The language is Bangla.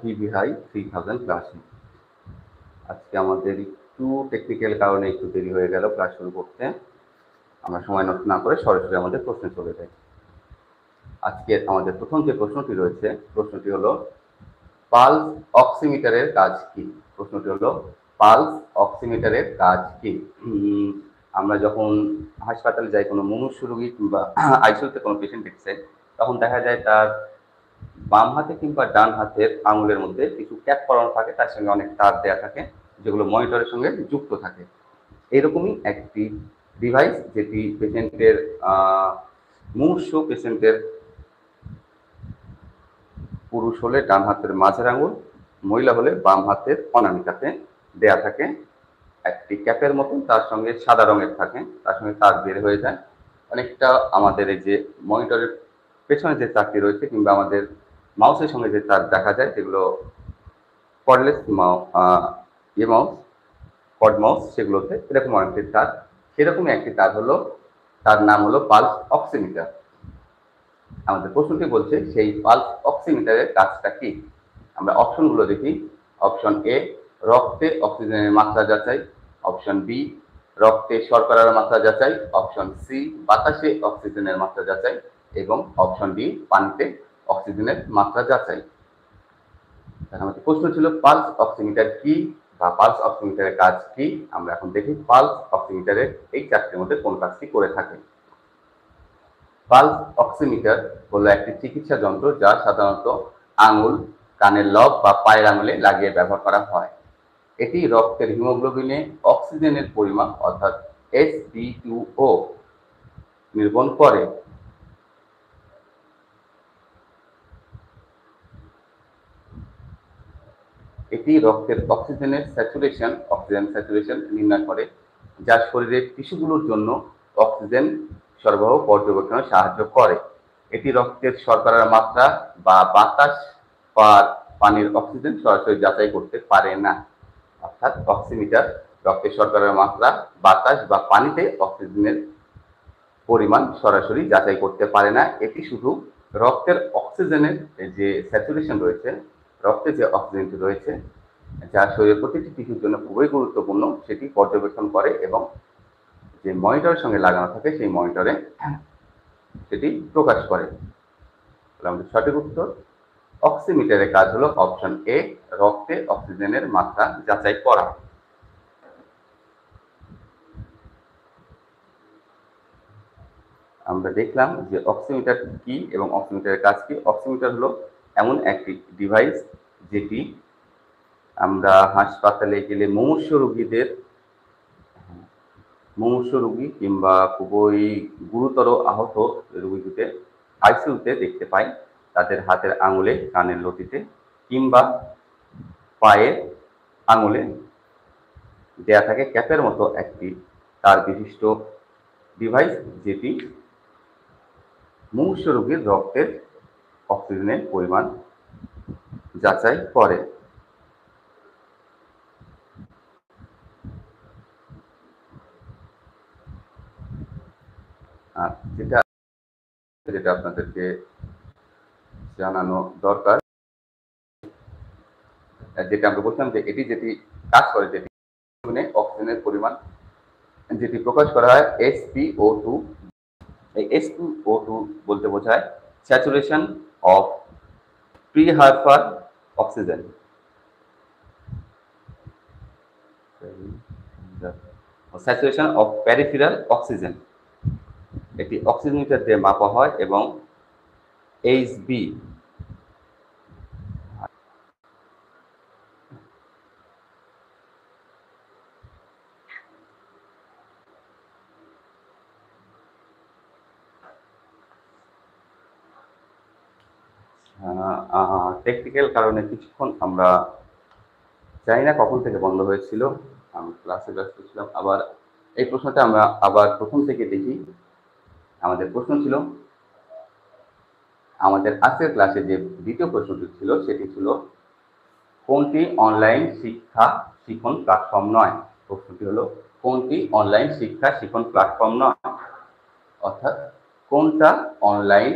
ভিভিআই 3000 ক্লাসে। আজকে আমাদের একটু টেকনিক্যাল কারণে একটু দেরি হয়ে গেল ক্লাস শুরু করতে। আমরা সময় নষ্ট না করে সরাসরি আমাদের প্রশ্নে চলে যাই। আজকে আমাদের প্রথম যে প্রশ্নটি রয়েছে, প্রশ্নটি হলো পালস অক্সিমিটারের কাজ কি? প্রশ্নটি হলো পালস অক্সিমিটারের কাজ কি? আমরা যখন হাসপাতালে যাই কোনো মুমূর্ষু রোগী কিংবা আইসিইউতে কোনো পেশেন্ট দেখছে, তখন দেখা যায় তার বাম হাতে কিংবা ডান হাতের আঙুলের মধ্যে কিছু ক্যাপ পরানো থাকে, তার সঙ্গে অনেক তার দেওয়া থাকে, যেগুলো মনিটরের সঙ্গে যুক্ত থাকে। এরকমই একটি ডিভাইস যেটি পেশেন্টের মুমূর্ষু পেশেন্টের পুরুষ হলে ডান হাতের মাঝের আঙুল, মহিলা হলে বাম হাতের অনামিকাতে দেয়া থাকে একটি ক্যাপের মতন, তার সঙ্গে সাদা রঙের থাকে, তার সঙ্গে তার বের হয়ে যায়। অনেকটা আমাদের এই যে মনিটরের পেছনে যে তারটি রয়েছে কিংবা আমাদের মাউসের সঙ্গে যে তার দেখা যায়, যেগুলো কর্ডলেস মাউস, কড মাউস, সেগুলোতে এরকম অনেকটি তার, সেরকমই একটি তার হলো, তার নাম হলো পালস অক্সিমিটার। আমাদের প্রশ্নটি বলছে সেই পালস অক্সিমিটারের কাজটা কি? আমরা অপশনগুলো দেখি। অপশন এ, রক্তে অক্সিজেনের মাত্রা যাচাই। অপশন বি, রক্তে শর্করার মাত্রা যাচাই। অপশন সি, বাতাসে অক্সিজেনের মাত্রা যাচাই। এবং অপশন ডি, পানিতে অক্সিজেনের মাত্রা যাচাই। আমাদের প্রশ্ন ছিল পালস অক্সিমিটার কি বা পালস অক্সিমিটারের কাজ কি। আমরা এখন দেখি পালস অক্সিমিটারের এই চারটির মধ্যে কোন কাজটি করে থাকে। পালস অক্সিমিটার হলো একটি চিকিৎসা যন্ত্র যা সাধারণত আঙুল, কানের লব বা পায়ের আঙুলে লাগিয়ে ব্যবহার করা হয়। এটি রক্তের হিমোগ্লোবিনে অক্সিজেনের পরিমাণ অর্থাৎ SpO নির্গমন করে। এটি রক্তের অক্সিজেন স্যাচুরেশন নির্ণয় করে, যা শরীরের টিস্যুগুলোর জন্য অক্সিজেন সরবরাহ পর্যবেক্ষণে সাহায্য করে। এটি রক্তের শর্করার মাত্রা বা বাতাস বা পানির অক্সিজেন সরাসরি যাচাই করতে পারে না। অর্থাৎ অক্সিমিটার রক্তের শর্করার মাত্রা, বাতাস বা পানিতে অক্সিজেনের পরিমাণ সরাসরি যাচাই করতে পারে না। এটি শুধু রক্তের অক্সিজেনের যে স্যাচুরেশন রয়েছে, রক্তে যে অক্সিজেনটি রয়েছে, যা শরীরের প্রতিটি টিস্যুর জন্য খুবই গুরুত্বপূর্ণ, সেটি পর্যবেক্ষণ করে এবং যে মনিটরের সঙ্গে লাগানো থাকে সেই মনিটরে সেটি প্রকাশ করে। আমাদের সঠিক উত্তর অক্সিমিটারের কাজ হলো অপশন এ, রক্তে অক্সিজেনের মাত্রা যাচাই করা। আমরা দেখলাম যে অক্সিমিটার কি এবং অক্সিমিটারের কাজ কি। অক্সিমিটার হলো এমন একটি ডিভাইস যেটি আমরা হাসপাতালে গেলে মুমূর্ষু রোগী কিংবা খুবই গুরুতর আহত রোগীদের আইসিইউতে দেখতে পাই। তাদের হাতের আঙুলে, কানের লতিতে কিংবা পায়ের আঙুলে দেয়া থাকে ক্যাপের মতো একটি তার বিশিষ্ট ডিভাইস, যেটি মুমূর্ষু রোগীর রক্তের অক্সিজেনের পরিমাণ যাচাই করে। যেটা আপনাদেরকে জানানো দরকার, যেটা আমরা বলছিলাম যে এটি যেটি কাজ করে, যেটি অক্সিজেনের পরিমাণ যেটি প্রকাশ করা হয় SpO2। এই SpO2 বলতে বোঝায় saturation of peripheral oxygen. Saturation of peripheral oxygen এটি অক্সিজেন দিয়ে মাপা হয় এবং HB টেকনিক্যাল কারণে কিছুক্ষণ আমরা জানি না কখন থেকে বন্ধ হয়েছিল, আমি ক্লাসে ব্যস্ত ছিলাম। আবার এই প্রশ্নটা আমরা আবার প্রথম থেকে দেখি। আমাদের প্রশ্ন ছিল, আমাদের আজকের ক্লাসে যে দ্বিতীয় প্রশ্নটি ছিল সেটি ছিল কোনটি অনলাইন শিক্ষা শিখন প্ল্যাটফর্ম নয়। প্রশ্নটি হলো কোনটি অনলাইন শিক্ষা শিখন প্ল্যাটফর্ম নয়, অর্থাৎ কোনটা অনলাইন